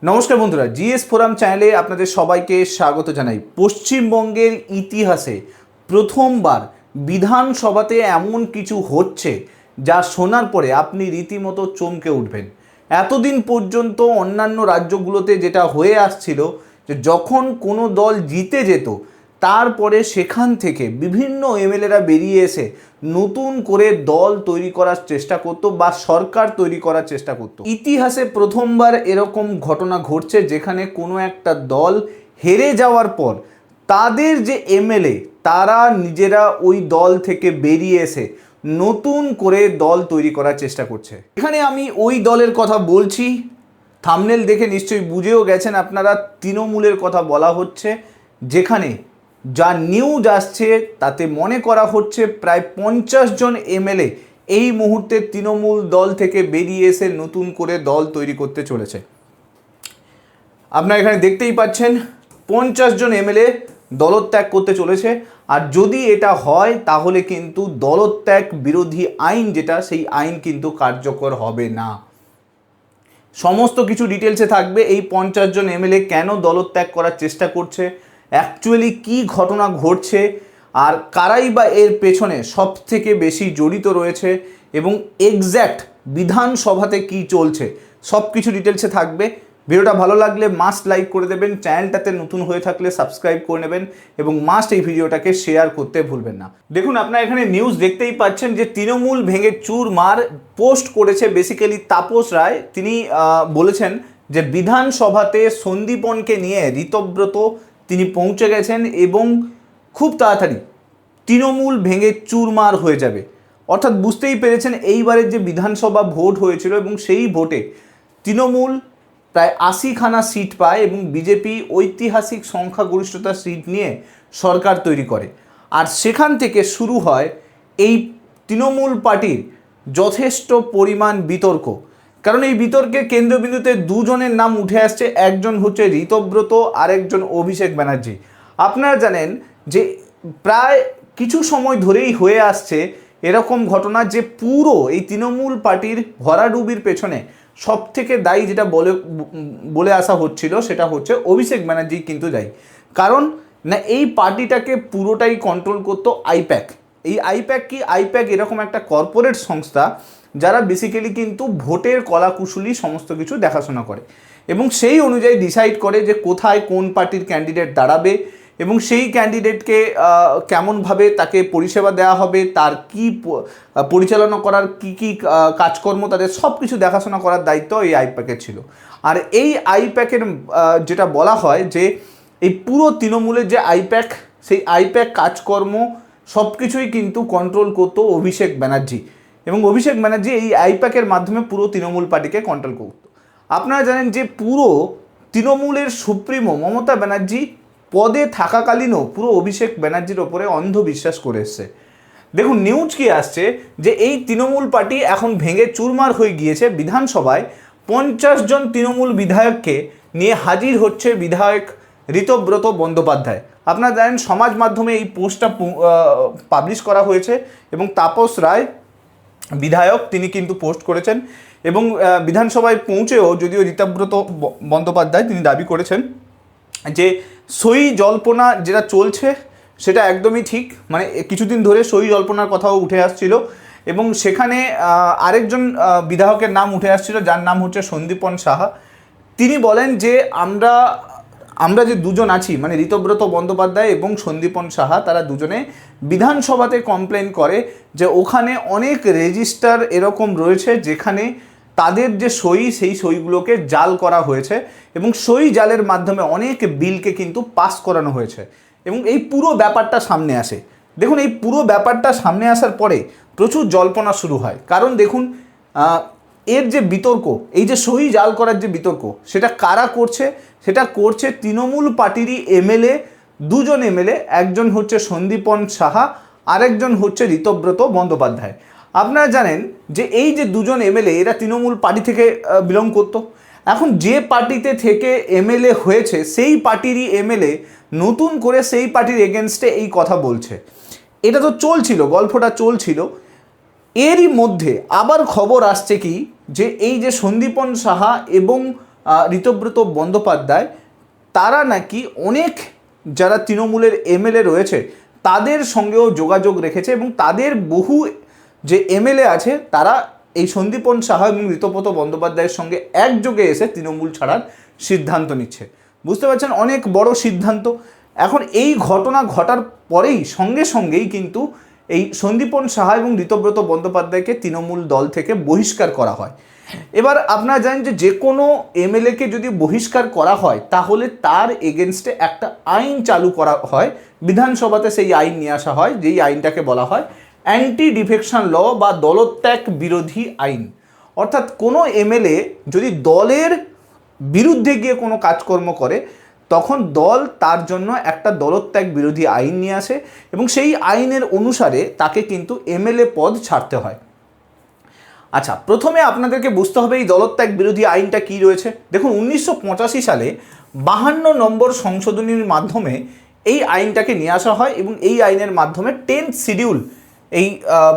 নমস্কার বন্ধুরা, GS forum চ্যানেলে আপনাদের সবাইকে স্বাগত জানাই। পশ্চিমবঙ্গের ইতিহাসে প্রথমবার বিধানসভাতে এমন কিছু হচ্ছে যা শোনার পরে আপনি রীতিমতো চমকে উঠবেন। এতদিন পর্যন্ত অন্যান্য রাজ্যগুলোতে যেটা হয়ে আসছিল যে যখন কোনো দল জিতে যেত তারপরে সেখান থেকে বিভিন্ন এমএলএরা বেরিয়ে এসে নতুন করে দল তৈরি করার চেষ্টা করত বা সরকার তৈরি করার চেষ্টা করত। ইতিহাসে প্রথমবার এরকম ঘটনা ঘটছে যেখানে কোনো একটা দল হেরে যাওয়ার পর তাদের যে এমএলএ তারা নিজেরা ওই দল থেকে বেরিয়ে এসে নতুন করে দল তৈরি করার চেষ্টা করছে। এখানে আমি ওই দলের কথা বলছি, থাম্বনেল দেখে নিশ্চয়ই বুঝেও গেছেন আপনারা, তৃণমূলের কথা বলা হচ্ছে। যেখানে যা নিউজ আসছে তাতে মনে করা হচ্ছে প্রায় 50 জন এমএলএ এই মুহূর্তে তৃণমূল দল থেকে বেরিয়ে এসে নতুন করে দল তৈরি করতে চলেছে। আপনারা এখানে দেখতেই পাচ্ছেন 50 জন এমএলএ দলত্যাগ করতে চলেছে। আর যদি এটা হয় তাহলে কিন্তু দলত্যাগ বিরোধী আইন যেটা, সেই আইন কিন্তু কার্যকর হবে না। সমস্ত কিছু ডিটেলসে থাকবে। এই 50 জন এমএলএ কেন দলত্যাগ করার চেষ্টা করছে, অ্যাকচুয়ালি কি ঘটনা ঘটছে, আর কারাই বা এর পেছনে সব থেকে বেশি জড়িত রয়েছে, এবং এক্স্যাক্ট বিধানসভাতে কি চলছে, সব কিছু ডিটেলসে থাকবে। ভিডিওটা ভালো লাগলে মাস্ট লাইক করে দেবেন, চ্যানেলটাতে নতুন হয়ে থাকলে সাবস্ক্রাইব করে নেবেন, এবং মাস্ট এই ভিডিওটাকে শেয়ার করতে ভুলবেন না। দেখুন, আপনারা এখানে নিউজ দেখতেই পাচ্ছেন যে তৃণমূল ভেঙে চুরমার পোস্ট করেছে বেসিক্যালি তাপস রায়। তিনি বলেছেন যে বিধানসভাতে সন্দীপনকে নিয়ে ঋতব্রত তিনি পৌঁছে গেছেন এবং খুব তাড়াতাড়ি তৃণমূল ভেঙে চুরমার হয়ে যাবে। অর্থাৎ বুঝতেই পেরেছেন এইবারের যে বিধানসভা ভোট হয়েছিল এবং সেই ভোটে তৃণমূল প্রায় 80খানা সিট পায় এবং বিজেপি ঐতিহাসিক সংখ্যাগরিষ্ঠতা সিট নিয়ে সরকার তৈরি করে। আর সেখান থেকে শুরু হয় এই তৃণমূল পার্টির যথেষ্ট পরিমাণ বিতর্ক। কারণ এই বিতর্কের কেন্দ্রবিন্দুতে দুজনের নাম উঠে আসছে, একজন হচ্ছে ঋতব্রত, আরেকজন অভিষেক ব্যানার্জি। আপনারা জানেন যে প্রায় কিছু সময় ধরেই হয়ে আসছে এরকম ঘটনা যে পুরো এই তৃণমূল পার্টির ভরাডুবির পেছনে সব থেকে দায়ী যেটা বলে আসা হচ্ছিল সেটা হচ্ছে অভিষেক ব্যানার্জি কিন্তু দায়ী। কারণ না, এই পার্টিটাকে পুরোটাই কন্ট্রোল করতো আইপ্যাক। এই আইপ্যাক কি? আইপ্যাক এরকম একটা কর্পোরেট সংস্থা যারা বেসিক্যালি কিন্তু ভোটের কলাকুশলী সমস্ত কিছু দেখাশোনা করে এবং সেই অনুযায়ী ডিসাইড করে যে কোথায় কোন পার্টির ক্যান্ডিডেট দাঁড়াবে এবং সেই ক্যান্ডিডেটকে কেমনভাবে তাকে পরিষেবা দেওয়া হবে, তার কি পরিচালনা করার কি কাজকর্ম, তাদের সব কিছু দেখাশোনা করার দায়িত্ব এই আইপ্যাকের ছিল। আর এই আইপ্যাকের যেটা বলা হয় যে এই পুরো তৃণমূলের যে আইপ্যাক, সেই আইপ্যাক কাজকর্ম সব কিছুই কিন্তু কন্ট্রোল করতো অভিষেক ব্যানার্জি, এবং অভিষেক ব্যানার্জি এই আইপ্যাকের মাধ্যমে পুরো তৃণমূল পার্টিকে কন্ট্রোল করত। আপনারা জানেন যে পুরো তৃণমূলের সুপ্রিমো মমতা ব্যানার্জি পদে থাকাকালীনও পুরো অভিষেক ব্যানার্জির ওপরে অন্ধবিশ্বাস করে এসছে। দেখুন নিউজ কি আসছে যে এই তৃণমূল পার্টি এখন ভেঙে চুরমার হয়ে গিয়েছে। বিধানসভায় 50 জন তৃণমূল বিধায়ককে নিয়ে হাজির হচ্ছে বিধায়ক ঋতব্রত বন্দ্যোপাধ্যায়। আপনারা জানেন সমাজ মাধ্যমে এই পোস্টটা পাবলিশ করা হয়েছে এবং তাপস রায় বিধায়ক তিনি কিন্তু পোস্ট করেছেন এবং বিধানসভায় পৌঁছেও যদিও ঋতব্রত বন্দ্যোপাধ্যায় তিনি দাবি করেছেন যে সই জল্পনা যেটা চলছে সেটা একদমই ঠিক। মানে কিছুদিন ধরে সই জল্পনার কথাও উঠে আসছিল এবং সেখানে আরেকজন বিধায়কের নাম উঠে আসছিল যার নাম হচ্ছে সন্দীপন সাহা। তিনি বলেন যে আমরা যে দুজন আছি, মানে ঋতব্রত বন্দ্যোপাধ্যায় এবং সন্দীপন সাহা, তারা দুজনে বিধানসভাতে কমপ্লেন করে যে ওখানে অনেক রেজিস্টার এরকম রয়েছে যেখানে তাদের যে সই, সেই সইগুলোকে জাল করা হয়েছে এবং সই জালের মাধ্যমে অনেক বিলকে কিন্তু পাস করানো হয়েছে এবং এই পুরো ব্যাপারটা সামনে আসে। দেখুন এই পুরো ব্যাপারটা সামনে আসার পরে প্রচুর জল্পনা শুরু হয়। কারণ দেখুন এর যে বিতর্ক, এই যে সই জাল করার যে বিতর্ক, সেটা কারা করছে? সেটা করছে তৃণমূল পার্টিরই এমএলএ, দুজন এমএলএ, একজন হচ্ছে সন্দীপন সাহা, আরেকজন হচ্ছে ঋতব্রত বন্দ্যোপাধ্যায়। আপনারা জানেন যে এই যে দুজন এমএলএ এরা তৃণমূল পার্টি থেকে বিলং করতো। এখন যে পার্টিতে থেকে এমএলএ হয়েছে সেই পার্টিরই এমএলএ নতুন করে সেই পার্টির এগেনস্টে এই কথা বলছে। এটা তো চলছিল, গল্পটা চলছিল। এরই মধ্যে আবার খবর আসছে কি যে এই যে সন্দীপন সাহা এবং ঋতব্রত বন্দ্যোপাধ্যায় তারা নাকি অনেক যারা তৃণমূলের এমএলএ রয়েছে তাদের সঙ্গেও যোগাযোগ রেখেছে এবং তাদের বহু যে এমএলএ আছে তারা এই সন্দীপন সাহা এবং ঋতব্রত বন্দ্যোপাধ্যায়ের সঙ্গে একযোগে এসে তৃণমূল ছাড়ার সিদ্ধান্ত নিচ্ছে। বুঝতে পারছেন, অনেক বড় সিদ্ধান্ত। এখন এই ঘটনা ঘটার পরেই সঙ্গে সঙ্গেই কিন্তু এই সন্দীপন সাহা এবং ঋতব্রত বন্দ্যোপাধ্যায়কে তৃণমূল দল থেকে বহিষ্কার করা হয়। এবার আপনারা জানেন যে কোনো এমএলএকে যদি বহিষ্কার করা হয় তাহলে তার এগেনস্টে একটা আইন চালু করা হয়, বিধানসভাতে সেই আইন নিয়ে আসা হয়, যেই আইনটাকে বলা হয় অ্যান্টি ডিফেকশন ল বা দলত্যাগ বিরোধী আইন। অর্থাৎ কোনো এমএলএ যদি দলের বিরুদ্ধে গিয়ে কোনো কাজকর্ম করে তখন দল তার জন্য একটা দলত্যাগ বিরোধী আইন নিয়ে আসে এবং সেই আইনের অনুসারে তাকে কিন্তু এমএলএ পদ ছাড়তে হয়। আচ্ছা, প্রথমে আপনাদেরকে বুঝতে হবে এই দলত্যাগ বিরোধী আইনটা কি রয়েছে। দেখুন, 1985 সালে 52 নম্বর সংশোধনীর মাধ্যমে এই আইনটাকে নিয়ে আসা হয় এবং এই আইনের মাধ্যমে 10th শিডিউল এই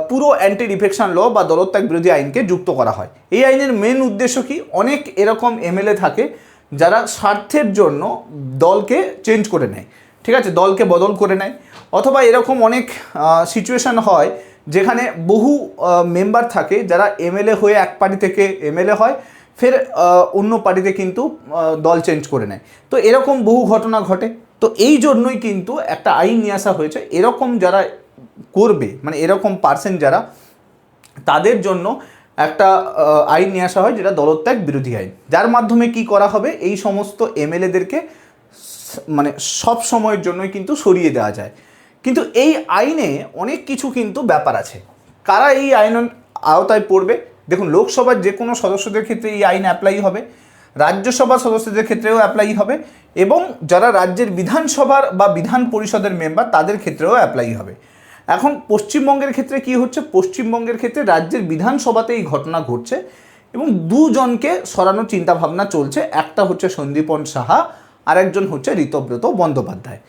পুরো অ্যান্টি ডিফেকশন ল বা দলত্যাগ বিরোধী আইনকে যুক্ত করা হয়। এই আইনের মেন উদ্দেশ্য কি, অনেক এরকম এমএলএ থাকে যারা স্বার্থের জন্য দলকে চেঞ্জ করে নেয়, ঠিক আছে, দলকে বদল করে নেয়, অথবা এরকম অনেক সিচুয়েশান হয় যেখানে বহু মেম্বার থাকে যারা এমএলএ হয়ে এক পার্টি থেকে এমএলএ হয়, ফের অন্য পার্টিতে কিন্তু দল চেঞ্জ করে নেয়। তো এরকম বহু ঘটনা ঘটে। তো এই জন্যই কিন্তু একটা আইন নিয়ে আসা হয়েছে, এরকম যারা করবে মানে এরকম পার্সন যারা, তাদের জন্য একটা আইন নিয়ে আসা হয় যেটা দলত্যাগ বিরোধী আইন, যার মাধ্যমে কি করা হবে, এই সমস্ত এমএলএদেরকে মানে সব সময়ের জন্যই কিন্তু সরিয়ে দেওয়া যায়। কিন্তু এই আইনে অনেক কিছু কিন্তু ব্যাপার আছে। কারা এই আইন আওতায় পড়বে? দেখুন, লোকসভার যে কোনো সদস্যদের ক্ষেত্রে এই আইন অ্যাপ্লাই হবে, রাজ্যসভার সদস্যদের ক্ষেত্রেও অ্যাপ্লাই হবে এবং যারা রাজ্যের বিধানসভার বা বিধান পরিষদের মেম্বার তাদের ক্ষেত্রেও অ্যাপ্লাই হবে। এখন পশ্চিমবঙ্গের ক্ষেত্রে কি হচ্ছে, পশ্চিমবঙ্গের ক্ষেত্রে রাজ্যের বিধানসভাতে এই ঘটনা ঘটছে এবং দুজনকে সরানোর চিন্তাভাবনা চলছে। একটা হচ্ছে সন্দীপন সাহা আর একজন হচ্ছে ঋতব্রত বন্দ্যোপাধ্যায়।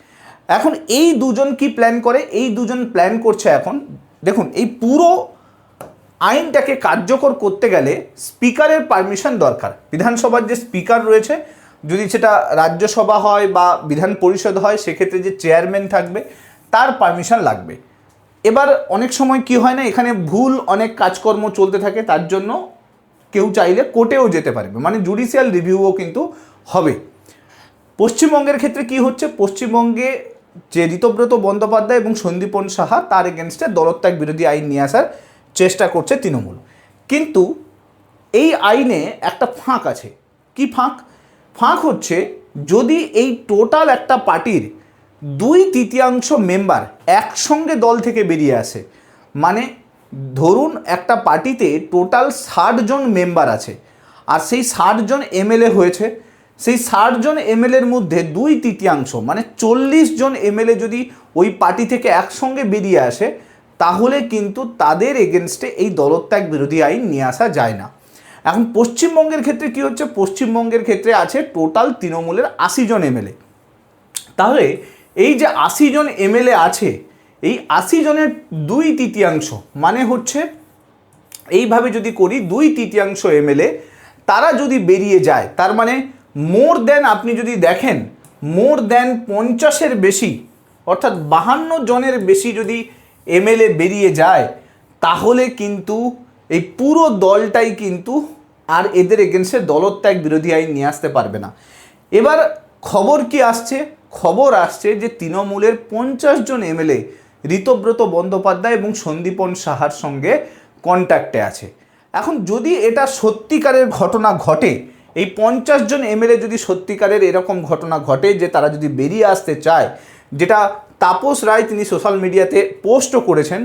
এখন এই দুজন কি প্ল্যান করে, এই দুজন প্ল্যান করছে এখন, দেখুন, এই পুরো আইনটাকে কার্যকর করতে গেলে স্পিকারের পারমিশন দরকার। বিধানসভার যে স্পিকার রয়েছে, যদি সেটা রাজ্যসভা হয় বা বিধান পরিষদ হয়, সেক্ষেত্রে যে চেয়ারম্যান থাকবে তার পারমিশন লাগবে। এবার অনেক সময় কি হয় না, এখানে ভুল অনেক কাজকর্ম চলতে থাকে, তার জন্য কেউ চাইলে কোর্টেও যেতে পারবে, মানে জুডিশিয়াল রিভিউও কিন্তু হবে। পশ্চিমবঙ্গের ক্ষেত্রে কি হচ্ছে, পশ্চিমবঙ্গে যে ঋতব্রত বন্দ্যোপাধ্যায় এবং সন্দীপন সাহা তার এগেনস্টে দলত্যাগ বিরোধী আইন নিয়ে আসার চেষ্টা করছে তৃণমূল। কিন্তু এই আইনে একটা ফাঁক আছে। কি ফাঁক? ফাঁক হচ্ছে, যদি এই টোটাল একটা পার্টির 2/3 মেম্বার একসঙ্গে দল থেকে বেরিয়ে আসে, মানে ধরুন একটা পার্টিতে টোটাল 60 জন মেম্বার আছে আর সেই 60 জন এমএলএ হয়েছে, সেই 60 জন এমএলএর মধ্যে 2/3 মানে 40 জন এমএলএ যদি ওই পার্টি থেকে একসঙ্গে বেরিয়ে আসে, তাহলে কিন্তু তাদের এগেনস্টে এই দলত্যাগ বিরোধী আইন নিয়ে আসা যায় না। এখন পশ্চিমবঙ্গের ক্ষেত্রে কি হচ্ছে, পশ্চিমবঙ্গের ক্ষেত্রে আছে টোটাল তৃণমূলের 80 জন এমএলএ। তাহলে এই যে 80 জন এমএলএ আছে, এই 80 জনের 2/3 মানে হচ্ছে, এইভাবে যদি করি 2/3 এমএলএ তারা যদি বেরিয়ে যায়, তার মানে মোর দেন, আপনি যদি দেখেন মোর দেন 50-এর বেশি, অর্থাৎ 52 জনের বেশি যদি এমএলএ বেরিয়ে যায়, তাহলে কিন্তু এই পুরো দলটাই কিন্তু আর এদের এগেনস্টে দলত্যাগ বিরোধী আইন নিয়ে আসতে পারবে না। এবার খবর কি আসছে, খবর আসছে যে তৃণমূলের 50 জন এমএলএ ঋতব্রত বন্দ্যোপাধ্যায় এবং সন্দীপন সাহার সঙ্গে কন্ট্যাক্টে আছে। এখন যদি এটা সত্যিকারের ঘটনা ঘটে, এই 50 জন এমএলএ যদি সত্যিকারের এরকম ঘটনা ঘটে যে তারা যদি বেরিয়ে আসতে চায়, যেটা তাপস রায় তিনি সোশ্যাল মিডিয়াতে পোস্টও করেছেন,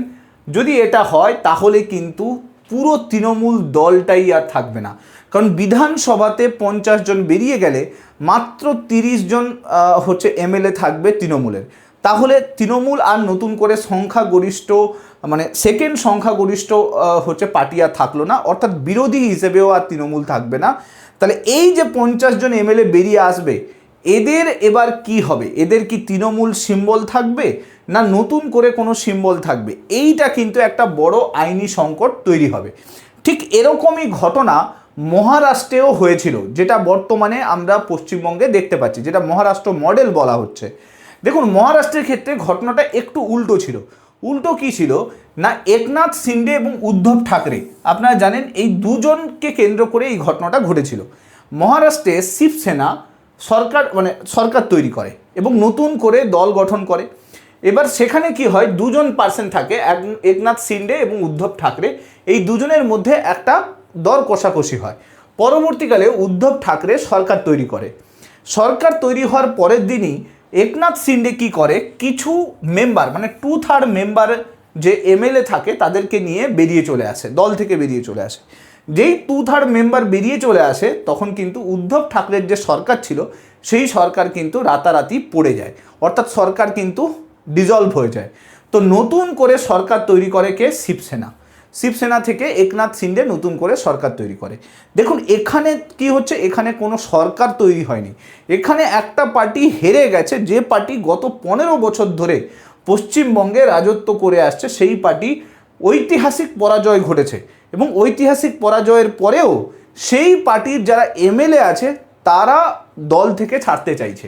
যদি এটা হয় তাহলে কিন্তু পুরো তৃণমূল দলটাই আর থাকবে না। কারণ বিধানসভাতে 50 জন বেরিয়ে গেলে মাত্র 30 জন হচ্ছে এমএলএ থাকবে তৃণমূলের। তাহলে তৃণমূল আর নতুন করে সংখ্যাগরিষ্ঠ মানে সেকেন্ড সংখ্যাগরিষ্ঠ হচ্ছে পার্টি আর থাকলো না, অর্থাৎ বিরোধী হিসেবেও আর তৃণমূল থাকবে না। তাহলে এই যে 50 জন এমএলএ বেরিয়ে আসবে, এদের এবার কি হবে? এদের কি তৃণমূল সিম্বল থাকবে না নতুন করে কোনো সিম্বল থাকবে? এইটা কিন্তু একটা বড় আইনি সংকট তৈরি হবে। ঠিক এরকমই ঘটনা মহারাষ্ট্রেও হয়েছিল, যেটা বর্তমানে আমরা পশ্চিমবঙ্গে দেখতে পাচ্ছি, যেটা মহারাষ্ট্র মডেল বলা হচ্ছে। দেখুন, মহারাষ্ট্রের ক্ষেত্রে ঘটনাটা একটু উল্টো ছিল। উল্টো কী ছিল না, একনাথ শিন্ডে এবং উদ্ধব ঠাকরে, আপনারা জানেন এই দুজনকে কেন্দ্র করে এই ঘটনাটা ঘটেছিল। মহারাষ্ট্রে শিবসেনা সরকার তৈরি করে এবং নতুন করে দল গঠন করে। এবার সেখানে কি হয়, দুজন পার্সন থাকে, একনাথ শিন্ডে এবং উদ্ধব ঠাকরে, এই দুজনের মধ্যে একটা দর কষাকষি হয়। পরবর্তীকালে উদ্ধব ঠাকরে সরকার তৈরি করে। সরকার তৈরি হওয়ার পরের দিনই একনাথ শিন্ডে কি করে, কিছু মেম্বার 2/3 মেম্বার যে এমএলএ থাকে তাদেরকে নিয়ে বেরিয়ে চলে আসে, দল থেকে বেরিয়ে চলে আসে। যেই 2/3 মেম্বার বেরিয়ে চলে আসে, তখন কিন্তু উদ্ধব ঠাকরের যে সরকার ছিল সেই সরকার কিন্তু রাতারাতি পড়ে যায়, অর্থাৎ সরকার কিন্তু ডিজলভ হয়ে যায়। তো নতুন করে সরকার তৈরি করে কে, শিবসেনা থেকে একনাথ শিন্ডে নতুন করে সরকার তৈরি করে। দেখুন এখানে কি হচ্ছে, এখানে কোনো সরকার তৈরি হয়নি, এখানে একটা পার্টি হেরে গেছে, যে পার্টি গত 15 বছর ধরে পশ্চিমবঙ্গে রাজত্ব করে আসছে, সেই পার্টি ঐতিহাসিক পরাজয় ঘটেছে। এবং ঐতিহাসিক পরাজয়ের পরেও সেই পার্টির যারা এমএলএ আছে তারা দল থেকে ছাড়তে চাইছে,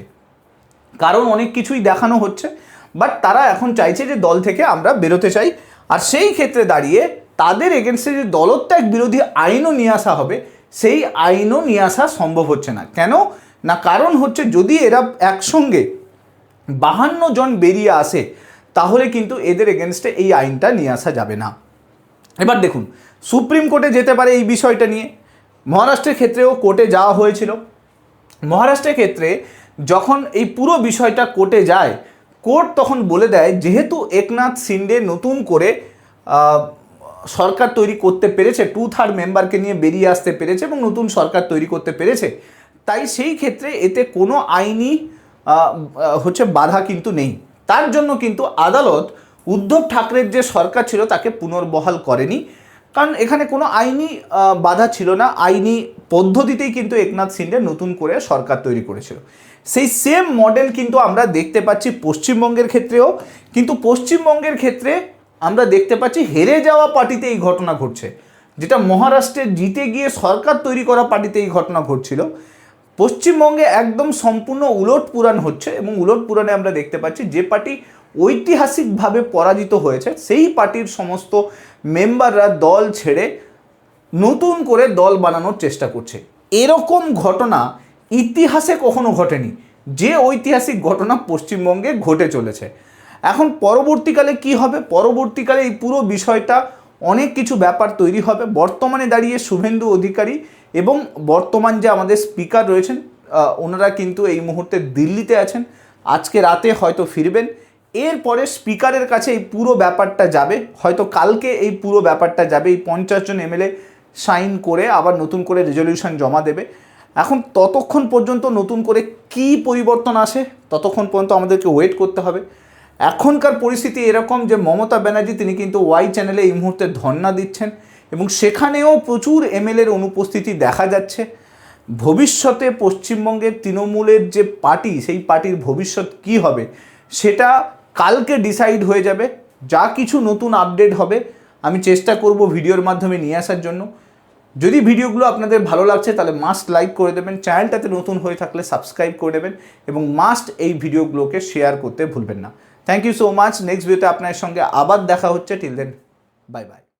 কারণ অনেক কিছুই দেখানো হচ্ছে, বাট তারা এখন চাইছে যে দল থেকে আমরা বেরোতে চাই। আর সেই ক্ষেত্রে দাঁড়িয়ে তাদের এগেনস্টে যে দলত্যাগ বিরোধী আইনও নিয়ে আসা হবে, সেই আইনও নিয়ে আসা সম্ভব হচ্ছে না। কেন না, কারণ হচ্ছে যদি এরা একসঙ্গে 52 জন বেরিয়ে আসে, তাহলে কিন্তু এদের এগেনস্টে এই আইনটা নিয়ে আসা যাবে না। এবার দেখুন, সুপ্রিম কোর্টে যেতে পারে এই বিষয়টা নিয়ে। মহারাষ্ট্রের ক্ষেত্রেও কোর্টে যাওয়া হয়েছিল। মহারাষ্ট্রের ক্ষেত্রে যখন এই পুরো বিষয়টা কোর্টে যায়, কোর্ট তখন বলে দেয় যেহেতু একনাথ শিন্ডে নতুন করে সরকার তৈরি করতে পেরেছে, 2/3 মেম্বারকে নিয়ে বেরিয়ে আসতে পেরেছে এবং নতুন সরকার তৈরি করতে পেরেছে, তাই সেই ক্ষেত্রে এতে কোনো আইনি বাধা কিন্তু নেই। তার জন্য কিন্তু আদালত উদ্ধব ঠাকরের যে সরকার ছিল তাকে পুনর্বহাল করেনি, কারণ এখানে কোনো আইনি বাধা ছিল না, আইনি পদ্ধতিতেই কিন্তু একনাথ শিন্ডে নতুন করে সরকার তৈরি করেছিল। সেই সেম মডেল কিন্তু আমরা দেখতে পাচ্ছি পশ্চিমবঙ্গের ক্ষেত্রেও, কিন্তু পশ্চিমবঙ্গের ক্ষেত্রে আমরা দেখতে পাচ্ছি হেরে যাওয়া পার্টিতে এই ঘটনা ঘটছে, যেটা মহারাষ্ট্রে জিতে গিয়ে সরকার তৈরি করা পার্টিতে এই ঘটনা ঘটছিল। পশ্চিমবঙ্গে একদম সম্পূর্ণ উলটপুরাণ হচ্ছে, এবং উলটপুরাণে আমরা দেখতে পাচ্ছি যে পার্টি ঐতিহাসিকভাবে পরাজিত হয়েছে সেই পার্টির সমস্ত মেম্বাররা দল ছেড়ে নতুন করে দল বানানোর চেষ্টা করছে। এরকম ঘটনা ইতিহাসে কখনো ঘটেনি, যে ঐতিহাসিক ঘটনা পশ্চিমবঙ্গে ঘটে চলেছে। এখন পরবর্তীকালে কি হবে, পরবর্তীকালে এই পুরো বিষয়টা অনেক কিছু ব্যাপার তৈরি হবে। বর্তমানে দাঁড়িয়ে শুভেন্দু অধিকারী এবং বর্তমান যে আমাদের স্পিকার রয়েছেন, ওনারা কিন্তু এই মুহূর্তে দিল্লিতে আছেন, আজকে রাতে হয়তো ফিরবেন। এরপরে স্পিকারের কাছে এই পুরো ব্যাপারটা যাবে, হয়তো কালকে এই পুরো ব্যাপারটা যাবে, এই 50 জন এমএলএ সাইন করে আবার নতুন করে রেজলিউশন জমা দেবে। এখন ততক্ষণ পর্যন্ত নতুন করে কি পরিবর্তন আসে, ততক্ষণ পর্যন্ত আমাদেরকে ওয়েট করতে হবে। এখনকার পরিস্থিতি এরকম যে মমতা ব্যানার্জি তিনি কিন্তু ওয়াই চ্যানেলে এই মুহূর্তে ধর্ণা দিচ্ছেন, এবং সেখানেও প্রচুর এমএলএর অনুপস্থিতি দেখা যাচ্ছে। ভবিষ্যতে পশ্চিমবঙ্গের তৃণমূলের যে পার্টি, সেই পার্টির ভবিষ্যৎ কি হবে সেটা কালকে ডিসাইড হয়ে যাবে। যা কিছু নতুন আপডেট হবে আমি চেষ্টা করব ভিডিওর মাধ্যমে নিয়ে আসার জন্য। যদি ভিডিওগুলো আপনাদের ভালো লাগছে তাহলে মাস্ট লাইক করে দেবেন, চ্যানেলটাতে নতুন হয়ে থাকলে সাবস্ক্রাইব করে দেবেন, এবং মাস্ট এই ভিডিওগুলোকে শেয়ার করতে ভুলবেন না। Thank you so much. Next ভিডিওতে আপনার সঙ্গে আবার দেখা হচ্ছে। Till then, bye by.